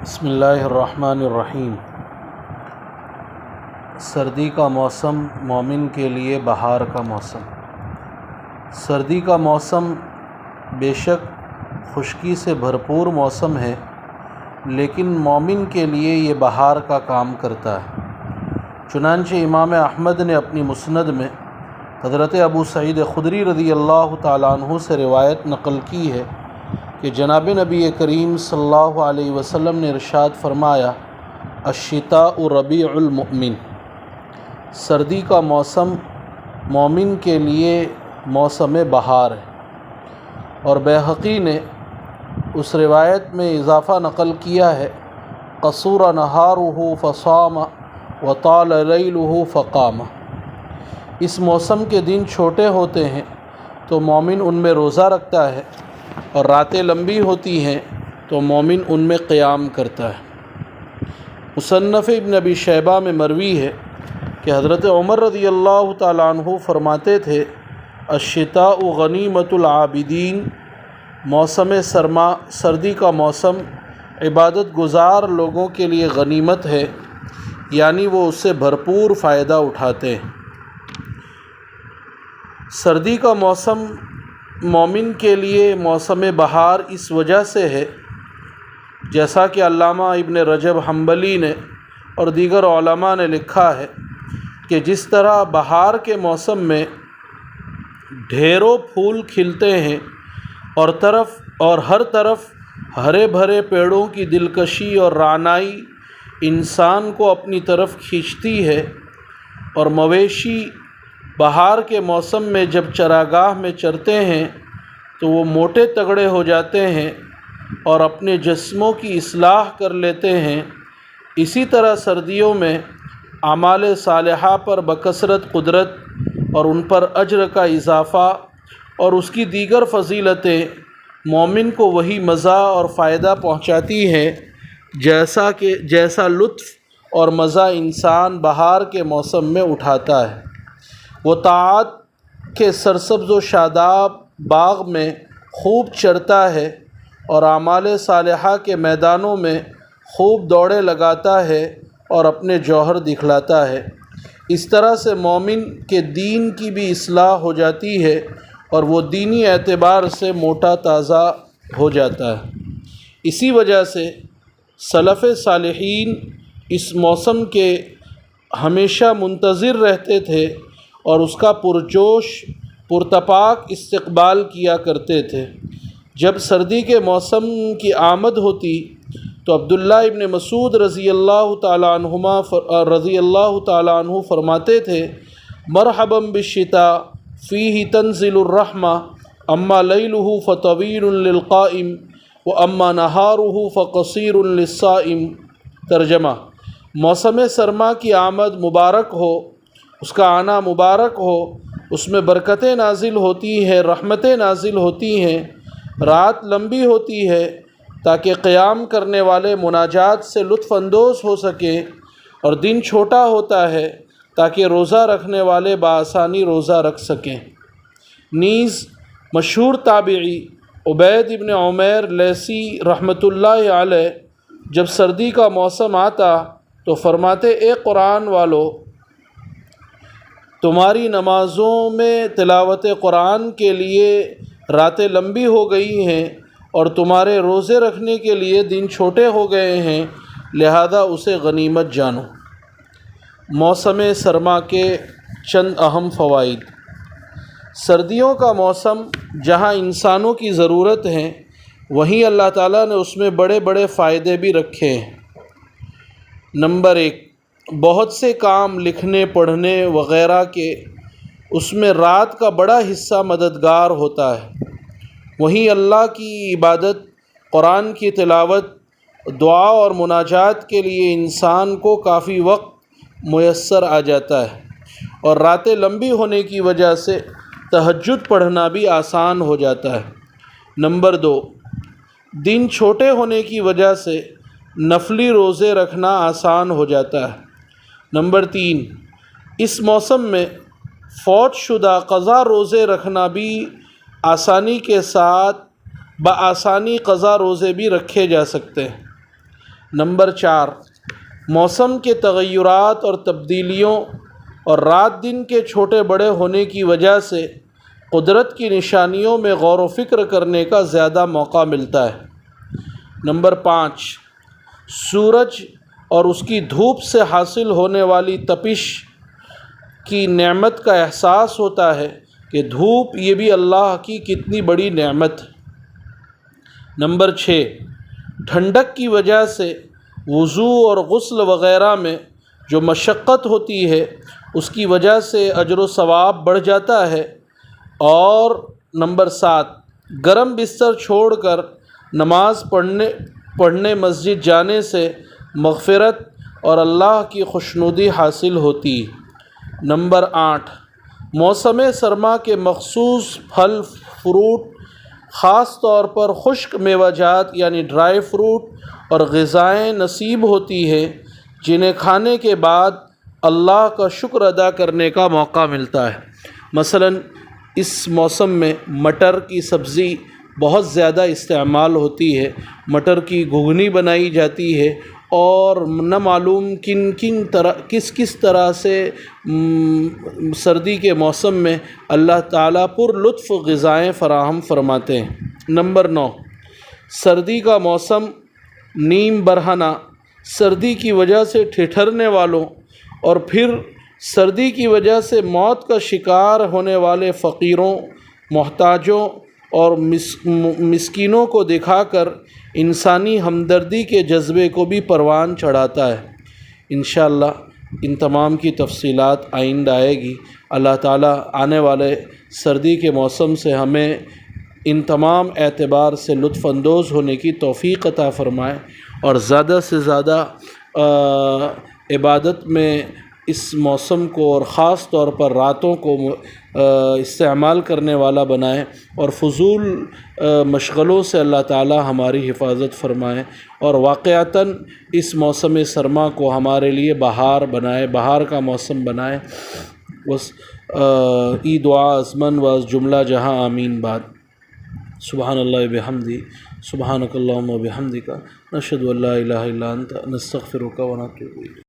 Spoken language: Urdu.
بسم اللہ الرحمن الرحیم۔ سردی کا موسم مومن کے لیے بہار کا موسم۔ سردی کا موسم بے شک خشکی سے بھرپور موسم ہے، لیکن مومن کے لیے یہ بہار کا کام کرتا ہے۔ چنانچہ امام احمد نے اپنی مسند میں حضرت ابو سعید خدری رضی اللہ تعالیٰ عنہ سے روایت نقل کی ہے کہ جناب نبی کریم صلی اللہ علیہ وسلم نے ارشاد فرمایا، الشتاء ربیع المؤمن، سردی کا موسم مومن کے لیے موسم بہار ہے۔ اور بیہقی نے اس روایت میں اضافہ نقل کیا ہے، قصور نہارہ فصام وطال لیلہ فقام، اس موسم کے دن چھوٹے ہوتے ہیں تو مومن ان میں روزہ رکھتا ہے، اور راتیں لمبی ہوتی ہیں تو مومن ان میں قیام کرتا ہے۔ مصنف ابن ابی شیبہ میں مروی ہے کہ حضرت عمر رضی اللہ تعالیٰ عنہ فرماتے تھے، الشتاء غنیمت العابدین، موسم سرما، سردی کا موسم عبادت گزار لوگوں کے لیے غنیمت ہے، یعنی وہ اس سے بھرپور فائدہ اٹھاتے ہیں۔ سردی کا موسم مومن کے لیے موسم بہار اس وجہ سے ہے، جیسا کہ علامہ ابن رجب حنبلی نے اور دیگر علماء نے لکھا ہے کہ جس طرح بہار کے موسم میں ڈھیروں پھول کھلتے ہیں اور ہر طرف ہرے بھرے پیڑوں کی دلکشی اور رعنائی انسان کو اپنی طرف کھینچتی ہے، اور مویشی بہار کے موسم میں جب چراگاہ میں چرتے ہیں تو وہ موٹے تگڑے ہو جاتے ہیں اور اپنے جسموں کی اصلاح کر لیتے ہیں، اسی طرح سردیوں میں اعمال صالحہ پر بکثرت قدرت اور ان پر اجر کا اضافہ اور اس کی دیگر فضیلتیں مومن کو وہی مزہ اور فائدہ پہنچاتی ہیں جیسا لطف اور مزہ انسان بہار کے موسم میں اٹھاتا ہے۔ وہ طاعات کے سرسبز و شاداب باغ میں خوب چرتا ہے اور اعمال صالحہ کے میدانوں میں خوب دوڑے لگاتا ہے اور اپنے جوہر دکھلاتا ہے۔ اس طرح سے مومن کے دین کی بھی اصلاح ہو جاتی ہے اور وہ دینی اعتبار سے موٹا تازہ ہو جاتا ہے۔ اسی وجہ سے سلف صالحین اس موسم کے ہمیشہ منتظر رہتے تھے اور اس کا پرجوش پرتپاک استقبال کیا کرتے تھے۔ جب سردی کے موسم کی آمد ہوتی تو عبداللہ ابن مسعود رضی اللہ تعالیٰ عنہ فرماتے تھے، مرحبا بالشتاء فیہ تنزل الرحمہ، اما لیلہ فطویل للقائم واما نہارہ فقصیر للصائم۔ ترجمہ، موسم سرما کی آمد مبارک ہو، اس کا آنا مبارک ہو، اس میں برکتیں نازل ہوتی ہیں، رحمتیں نازل ہوتی ہیں، رات لمبی ہوتی ہے تاکہ قیام کرنے والے مناجات سے لطف اندوز ہو سکیں، اور دن چھوٹا ہوتا ہے تاکہ روزہ رکھنے والے بآسانی روزہ رکھ سکیں۔ نیز مشہور تابعی عبید ابن عمیر لیثی رحمۃ اللہ علیہ جب سردی کا موسم آتا تو فرماتے، اے قرآن والو، تمہاری نمازوں میں تلاوت قرآن کے لیے راتیں لمبی ہو گئی ہیں اور تمہارے روزے رکھنے کے لیے دن چھوٹے ہو گئے ہیں، لہذا اسے غنیمت جانو۔ موسم سرما کے چند اہم فوائد۔ سردیوں کا موسم جہاں انسانوں کی ضرورت ہے، وہیں اللہ تعالیٰ نے اس میں بڑے بڑے فائدے بھی رکھے ہیں۔ نمبر 1، بہت سے کام لکھنے پڑھنے وغیرہ کے اس میں رات کا بڑا حصہ مددگار ہوتا ہے۔ وہیں اللہ کی عبادت، قرآن کی تلاوت، دعا اور مناجات کے لیے انسان کو کافی وقت میسر آ جاتا ہے، اور راتیں لمبی ہونے کی وجہ سے تہجد پڑھنا بھی آسان ہو جاتا ہے۔ نمبر 2، دن چھوٹے ہونے کی وجہ سے نفلی روزے رکھنا آسان ہو جاتا ہے۔ نمبر 3، اس موسم میں فوت شدہ قضا روزے رکھنا بھی آسانی کے ساتھ بآسانی قضا روزے بھی رکھے جا سکتے ہیں۔ نمبر 4، موسم کے تغیرات اور تبدیلیوں اور رات دن کے چھوٹے بڑے ہونے کی وجہ سے قدرت کی نشانیوں میں غور و فکر کرنے کا زیادہ موقع ملتا ہے۔ نمبر 5، سورج اور اس کی دھوپ سے حاصل ہونے والی تپش کی نعمت کا احساس ہوتا ہے کہ دھوپ یہ بھی اللہ کی کتنی بڑی نعمت ہے۔ نمبر 6، ٹھنڈک کی وجہ سے وضو اور غسل وغیرہ میں جو مشقت ہوتی ہے اس کی وجہ سے اجر و ثواب بڑھ جاتا ہے۔ اور نمبر 7، گرم بستر چھوڑ کر نماز پڑھنے مسجد جانے سے مغفرت اور اللہ کی خوشنودی حاصل ہوتی۔ نمبر 8، موسم سرما کے مخصوص پھل فروٹ، خاص طور پر خشک میوہ جات یعنی ڈرائی فروٹ اور غذائیں نصیب ہوتی ہے جنہیں کھانے کے بعد اللہ کا شکر ادا کرنے کا موقع ملتا ہے۔ مثلاً اس موسم میں مٹر کی سبزی بہت زیادہ استعمال ہوتی ہے، مٹر کی گھگنی بنائی جاتی ہے، اور نہ معلوم کس طرح سے سردی کے موسم میں اللہ تعالیٰ پر لطف غذائیں فراہم فرماتے ہیں۔ نمبر 9، سردی کا موسم نیم برہنہ، سردی کی وجہ سے ٹھٹھرنے والوں اور پھر سردی کی وجہ سے موت کا شکار ہونے والے فقیروں، محتاجوں اور مسکینوں کو دکھا کر انسانی ہمدردی کے جذبے کو بھی پروان چڑھاتا ہے۔ انشاءاللہ ان تمام کی تفصیلات آئندہ آئے گی۔ اللہ تعالیٰ آنے والے سردی کے موسم سے ہمیں ان تمام اعتبار سے لطف اندوز ہونے کی توفیق عطا فرمائے، اور زیادہ سے زیادہ عبادت میں اس موسم کو اور خاص طور پر راتوں کو استعمال کرنے والا بنائے، اور فضول مشغلوں سے اللہ تعالی ہماری حفاظت فرمائے، اور واقعتاً اس موسم سرما کو ہمارے لیے بہار بنائے، بہار کا موسم بنائے۔ بس ای دعا ازمن و از جملہ جہاں آمین بعد۔ سبحان اللہ بحمدی، سبحانک اللہم و بحمدک، نشہد ان لا الہ الا انت، نستغفرک و نتوب الیک۔